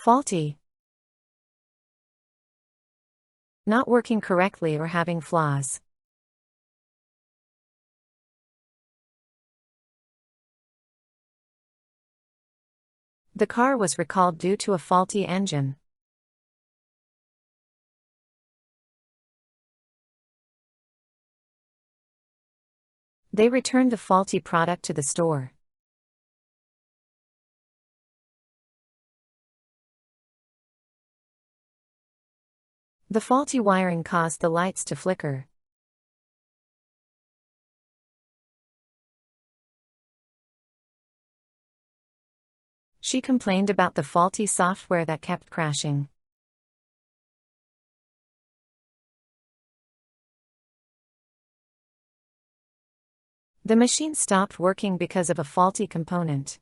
Faulty. Not working correctly or having flaws. The car was recalled due to a faulty engine. They returned the faulty product to the store. The faulty wiring caused the lights to flicker. She complained about the faulty software that kept crashing. The machine stopped working because of a faulty component.